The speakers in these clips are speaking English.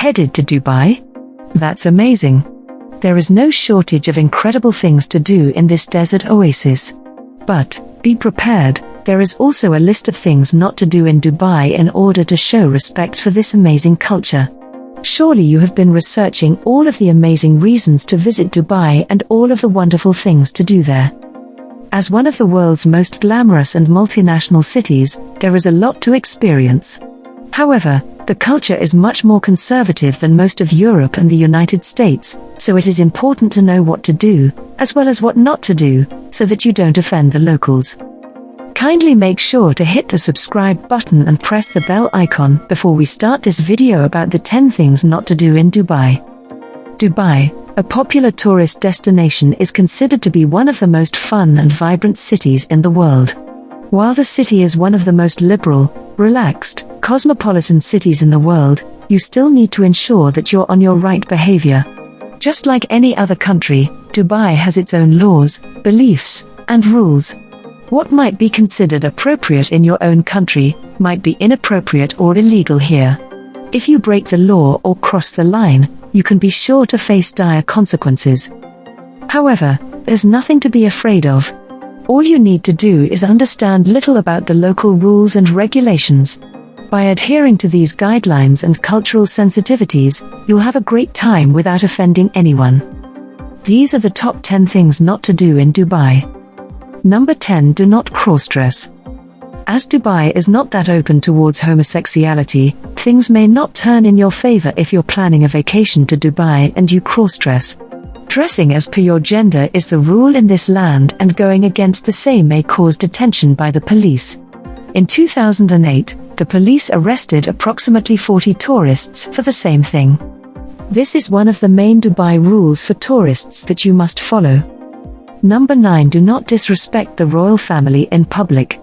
Headed to Dubai? That's amazing. There is no shortage of incredible things to do in this desert oasis. But, be prepared, there is also a list of things not to do in Dubai in order to show respect for this amazing culture. Surely you have been researching all of the amazing reasons to visit Dubai and all of the wonderful things to do there. As one of the world's most glamorous and multinational cities, there is a lot to experience. However, the culture is much more conservative than most of Europe and the United States, so it is important to know what to do, as well as what not to do, so that you don't offend the locals. Kindly make sure to hit the subscribe button and press the bell icon before we start this video about the 10 things not to do in Dubai. Dubai, a popular tourist destination, is considered to be one of the most fun and vibrant cities in the world. While the city is one of the most liberal, relaxed, cosmopolitan cities in the world, you still need to ensure that you're on your right behavior. Just like any other country, Dubai has its own laws, beliefs, and rules. What might be considered appropriate in your own country might be inappropriate or illegal here. If you break the law or cross the line, you can be sure to face dire consequences. However, there's nothing to be afraid of. All you need to do is understand little about the local rules and regulations. By adhering to these guidelines and cultural sensitivities, you'll have a great time without offending anyone. These are the top 10 things not to do in Dubai. Number 10. Do not cross-dress. As Dubai is not that open towards homosexuality, things may not turn in your favor if you're planning a vacation to Dubai and you cross-dress. Dressing as per your gender is the rule in this land, and going against the same may cause detention by the police. In 2008, the police arrested approximately 40 tourists for the same thing. This is one of the main Dubai rules for tourists that you must follow. Number 9. Do not disrespect the royal family in public.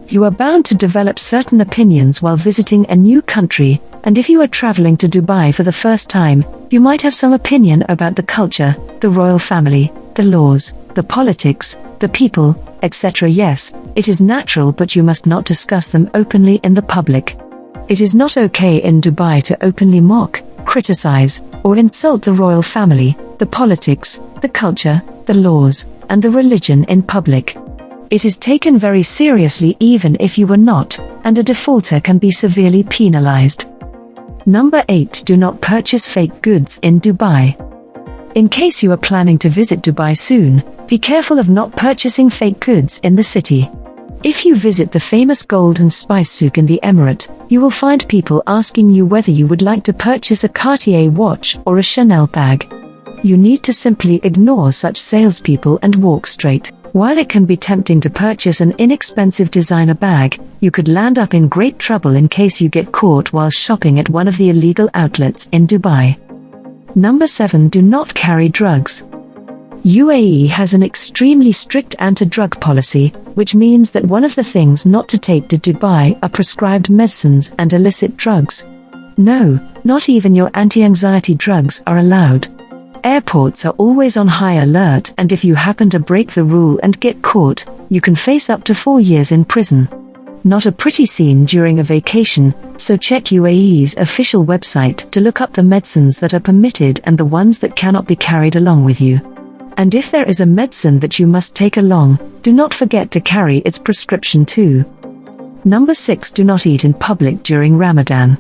You are bound to develop certain opinions while visiting a new country, and if you are traveling to Dubai for the first time, you might have some opinion about the culture, the royal family, the laws, the politics, the people, etc. Yes, it is natural, but you must not discuss them openly in the public. It is not okay in Dubai to openly mock, criticize, or insult the royal family, the politics, the culture, the laws, and the religion in public. It is taken very seriously even if you were not, and a defaulter can be severely penalized. Number 8. Do not purchase fake goods in Dubai. In case you are planning to visit Dubai soon, be careful of not purchasing fake goods in the city. If you visit the famous gold and spice souk in the Emirate, you will find people asking you whether you would like to purchase a Cartier watch or a Chanel bag. You need to simply ignore such salespeople and walk straight. While it can be tempting to purchase an inexpensive designer bag, you could land up in great trouble in case you get caught while shopping at one of the illegal outlets in Dubai. Number 7. Do not carry drugs. UAE has an extremely strict anti-drug policy, which means that one of the things not to take to Dubai are prescribed medicines and illicit drugs. No, not even your anti-anxiety drugs are allowed. Airports are always on high alert, and if you happen to break the rule and get caught, you can face up to 4 years in prison. Not a pretty scene during a vacation, so check UAE's official website to look up the medicines that are permitted and the ones that cannot be carried along with you. And if there is a medicine that you must take along, do not forget to carry its prescription too. Number 6. Do not eat in public during Ramadan.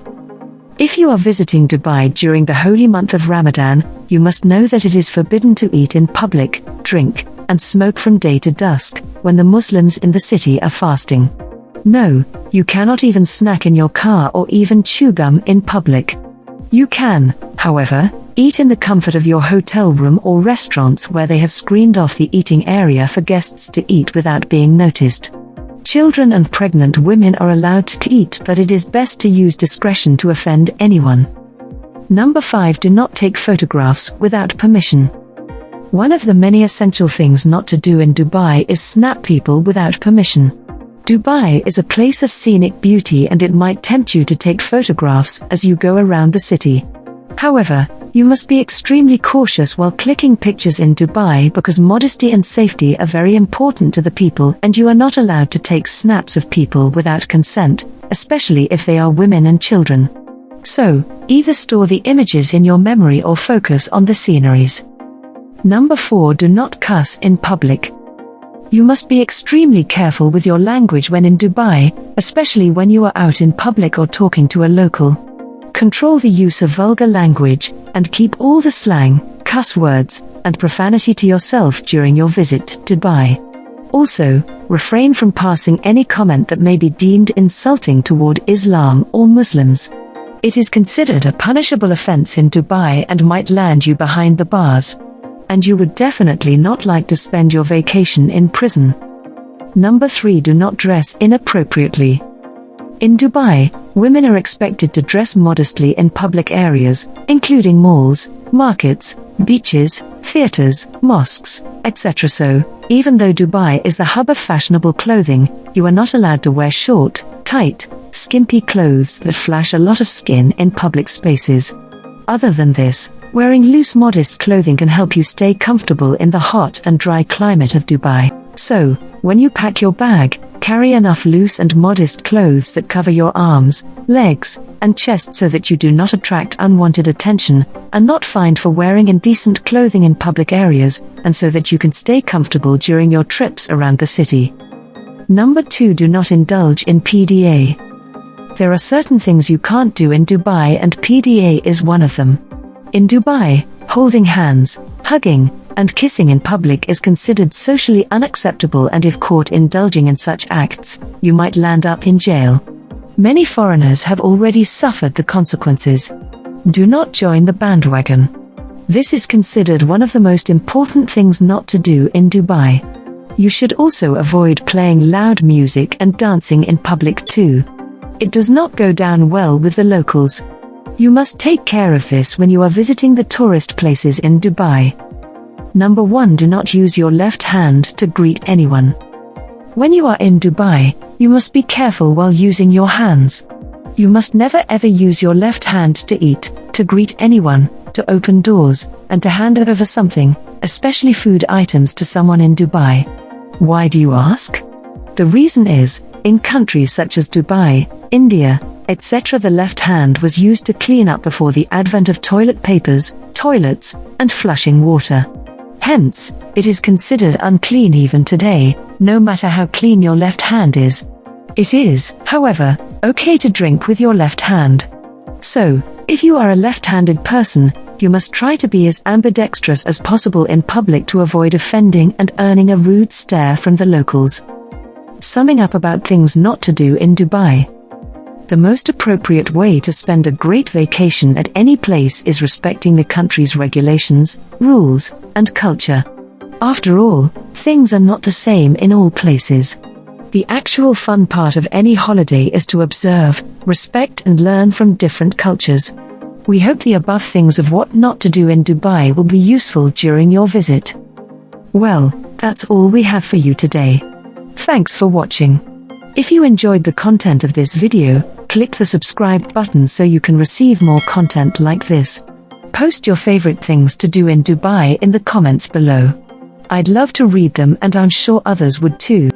If you are visiting Dubai during the holy month of Ramadan, you must know that it is forbidden to eat in public, drink, and smoke from day to dusk, when the Muslims in the city are fasting. No, you cannot even snack in your car or even chew gum in public. You can, however, eat in the comfort of your hotel room or restaurants where they have screened off the eating area for guests to eat without being noticed. Children and pregnant women are allowed to eat, but it is best to use discretion to offend anyone. Number 5. Do not take photographs without permission. One of the many essential things not to do in Dubai is snap people without permission. Dubai is a place of scenic beauty, and it might tempt you to take photographs as you go around the city. However, you must be extremely cautious while clicking pictures in Dubai, because modesty and safety are very important to the people, and you are not allowed to take snaps of people without consent, especially if they are women and children. So, either store the images in your memory or focus on the sceneries. Number 4. Do not cuss in public. You must be extremely careful with your language when in Dubai, especially when you are out in public or talking to a local. Control the use of vulgar language, and keep all the slang, cuss words, and profanity to yourself during your visit to Dubai. Also, refrain from passing any comment that may be deemed insulting toward Islam or Muslims. It is considered a punishable offense in Dubai and might land you behind the bars. And you would definitely not like to spend your vacation in prison. Number 3. Do not dress inappropriately. In Dubai, women are expected to dress modestly in public areas, including malls, markets, beaches, theaters, mosques, etc. So, even though Dubai is the hub of fashionable clothing, you are not allowed to wear short, tight, skimpy clothes that flash a lot of skin in public spaces. Other than this, wearing loose modest clothing can help you stay comfortable in the hot and dry climate of Dubai. So, when you pack your bag, carry enough loose and modest clothes that cover your arms, legs, and chest so that you do not attract unwanted attention, are not fined for wearing indecent clothing in public areas, and so that you can stay comfortable during your trips around the city. Number 2. Do not indulge in PDA. There are certain things you can't do in Dubai and PDA is one of them. In Dubai, holding hands, hugging, and kissing in public is considered socially unacceptable, and if caught indulging in such acts, you might land up in jail. Many foreigners have already suffered the consequences. Do not join the bandwagon. This is considered one of the most important things not to do in Dubai. You should also avoid playing loud music and dancing in public too. It does not go down well with the locals. You must take care of this when you are visiting the tourist places in Dubai. Number 1. Do not use your left hand to greet anyone. When you are in Dubai, you must be careful while using your hands. You must never ever use your left hand to eat, to greet anyone, to open doors, and to hand over something, especially food items, to someone in Dubai. Why do you ask? The reason is, in countries such as Dubai, India, etc., the left hand was used to clean up before the advent of toilet papers, toilets, and flushing water. Hence, it is considered unclean even today, no matter how clean your left hand is. It is, however, okay to drink with your left hand. So, if you are a left-handed person, you must try to be as ambidextrous as possible in public to avoid offending and earning a rude stare from the locals. Summing up about things not to do in Dubai. The most appropriate way to spend a great vacation at any place is respecting the country's regulations, rules, and culture. After all, things are not the same in all places. The actual fun part of any holiday is to observe, respect, and learn from different cultures. We hope the above things of what not to do in Dubai will be useful during your visit. Well, that's all we have for you today. Thanks for watching. If you enjoyed the content of this video, click the subscribe button so you can receive more content like this. Post your favorite things to do in Dubai in the comments below. I'd love to read them, and I'm sure others would too.